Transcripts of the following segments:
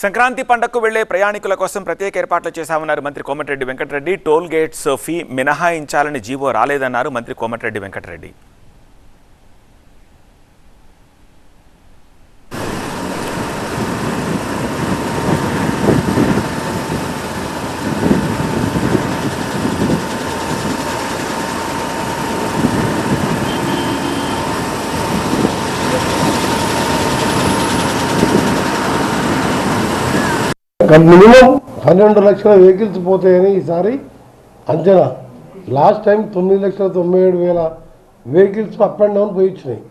సంక్రాంతి పండగకు వెళ్లే ప్రయాణికుల కోసం ప్రత్యేక ఏర్పాట్లు చేశామన్నారు మంత్రి Komatireddy Venkatareddy. Toll gates fee మినహాయించాలని జీవో రాలేదన్నారు మంత్రి కోమటిరెడ్డి వెంకటరెడ్డి. మినిమం 12 లక్షల వెహికల్స్ పోతాయని ఈసారి అంచనా. Last time 9,97,000 vehicles up and down పోయి వచ్చినాయి,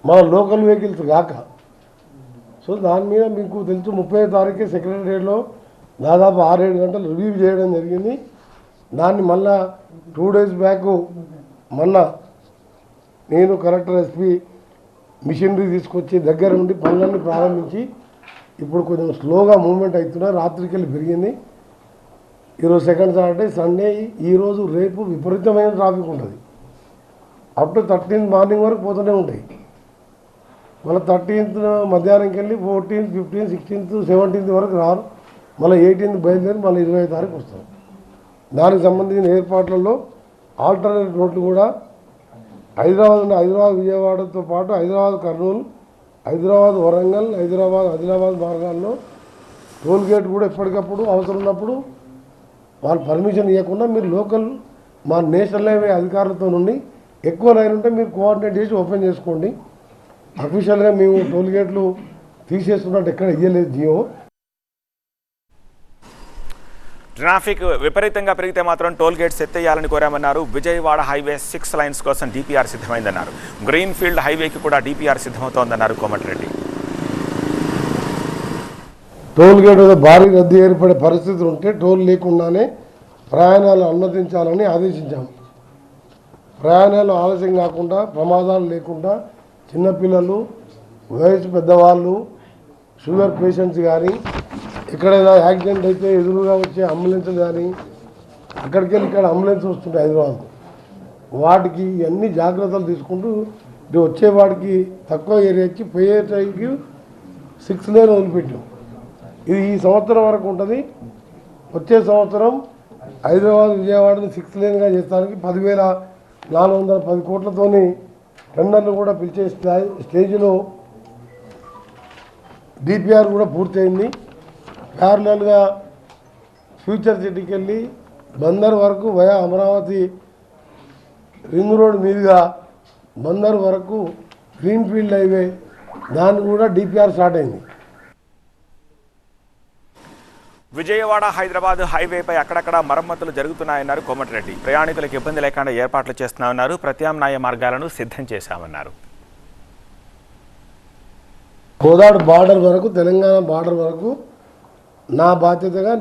మన లోకల్ వెహికల్స్ కాక. సో దాని మీద మీకు తెలుసు 30వ తారీఖు సెక్రటరియట్లో దాదాపు 6-7 గంటలు రివ్యూ చేయడం జరిగింది. దాన్ని మళ్ళా 2 days బ్యాక్ మొన్న నేను కలెక్టర్ ఎస్పీ మిషనరీ తీసుకొచ్చి దగ్గర నుండి పనులన్నీ ప్రారంభించి ఇప్పుడు కొంచెం స్లోగా మూవ్మెంట్ అవుతున్నా. రాత్రికి వెళ్ళి పెరిగింది. ఈరోజు సెకండ్ సాటర్డే, సండే, ఈరోజు రేపు విపరీతమైన ట్రాఫిక్ ఉంటుంది. అప్ టు 13th మార్నింగ్ వరకు పోతూనే ఉంటాయి. మళ్ళీ 13th మధ్యాహ్నంకి వెళ్ళి 14th, 15th, 16th, 17th వరకు రారు. మళ్ళీ 18th బయలుదేరి మళ్ళీ 20వ తారీఖు వస్తారు. దానికి సంబంధించిన ఏర్పాట్లలో ఆల్టర్నేట్ రోడ్లు కూడా హైదరాబాద్ విజయవాడతో పాటు హైదరాబాద్ కర్నూలు, హైదరాబాద్ వరంగల్, హైదరాబాద్ ఆదిలాబాద్ మార్గాల్లో టోల్ గేట్ కూడా ఎప్పటికప్పుడు అవసరం ఉన్నప్పుడు వాళ్ళు పర్మిషన్ ఇవ్వకుండా మీరు లోకల్ మా నేషనల్ హైవే అధికారులతో నుండి ఎక్కువ లైన్ ఉంటే మీరు కోఆర్డినేట్ చేసి ఓపెన్ చేసుకోండి. అఫీషియల్గా మేము టోల్ గేట్లు తీసేస్తున్నట్టు ఎక్కడ ఇవ్వలేదు జియో. ట్రాఫిక్ విపరీతంగా పెరిగితే మాత్రం టోల్ గేట్స్ ఎత్తేయాలని కోరామన్నారు. విజయవాడ హైవే 6 లైన్స్ కోసం డిపిఆర్ సిద్ధమైందన్నారు. గ్రీన్ ఫీల్డ్ హైవేకి కూడా డిపిఆర్ సిద్ధమవుతోందన్నారు కోమటిరెడ్డి. టోల్ గేట్ భారీ రద్దీ ఏర్పడే పరిస్థితులు ఉంటే టోల్ లేకుండానే ప్రయాణాలు అనుమతించాలని ఆదేశించాము. ప్రయాణాలు ఆలస్యం కాకుండా, ప్రమాదాలు లేకుండా చిన్నపిల్లలు, వయసు పెద్దవాళ్ళు, షుగర్ పేషెంట్స్ కానీ, ఎక్కడైనా యాక్సిడెంట్ అయితే ఎదురుగా వచ్చే అంబులెన్స్ కానీ, అక్కడికి వెళ్ళి ఇక్కడ అంబులెన్స్ వస్తుంటాయి హైదరాబాద్, వాటికి అన్ని జాగ్రత్తలు తీసుకుంటూ వచ్చేవాడికి తక్కువ ఏరియాకి పోయే టైంకి 6 లేన్ వదిలిపెట్టాం. ఇది ఈ సంవత్సరం వరకు ఉంటుంది. వచ్చే సంవత్సరం హైదరాబాద్ విజయవాడని 6 లేన్గా చేస్తానికి 10,410 కోట్లతోని టెండర్లు కూడా పిలిచే స్టేజ్లో డిపిఆర్ కూడా పూర్తయింది. ప్యారలల్గా ఫ్యూచర్ సిటీకి వెళ్ళి బందర్ వరకు వయా అమరావతి రింగ్ రోడ్ మీదుగా బందర్ వరకు గ్రీన్ ఫీల్డ్ హైవే, దాన్ని కూడా డిపిఆర్ స్టార్ట్ అయింది. విజయవాడ హైదరాబాద్ హైవేపై అక్కడక్కడ మరమ్మతులు జరుగుతున్నాయన్నారు కోమటిరెడ్డి. ప్రయాణికులకు ఇబ్బంది లేకుండా ఏర్పాట్లు చేస్తున్నామన్నారు. ప్రత్యామ్నాయ మార్గాలను సిద్ధం చేశామన్నారు. కోదాడు బార్డర్ వరకు, తెలంగాణ బార్డర్ వరకు నా బాధ్యతగా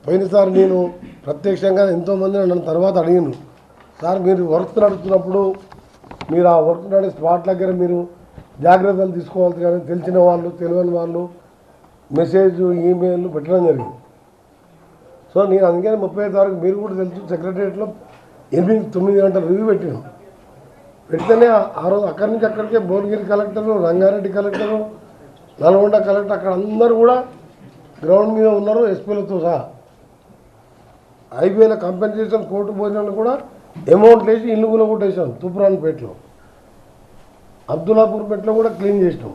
పోయినసారి నేను ప్రత్యక్షంగా ఎంతోమంది నన్ను తర్వాత అడిగాను, సార్ మీరు వర్క్ నడుస్తున్నప్పుడు మీరు ఆ వర్క్ నడే స్పాట్ దగ్గర మీరు జాగ్రత్తలు తీసుకోవాలి కానీ తెలిసిన వాళ్ళు, తెలియని వాళ్ళు మెసేజ్, ఈమెయిల్ పెట్టడం జరిగింది. సో నేను అందుకని 30వ తారీఖు మీరు కూడా తెలుసు సెక్రటరియట్లో 8-9 గంటల రివ్యూ పెట్టాను. పెడితేనే ఆ రోజు అక్కడి నుంచి అక్కడికే Bhuvanagiri collector, Rangareddy collector, Nalgonda collector అక్కడ అందరూ కూడా గ్రౌండ్ మీద ఉన్నారు, ఎస్పీలతో సహా. హైవేల కంపెన్సేషన్ కోర్టు భోజనాలు కూడా అమౌంట్ వేసి ఇల్లు కూడా కొట్టేసాం. తూప్రాన్పేటలో, అబ్దుల్లాపూర్పేటలో కూడా క్లీన్ చేసినాం.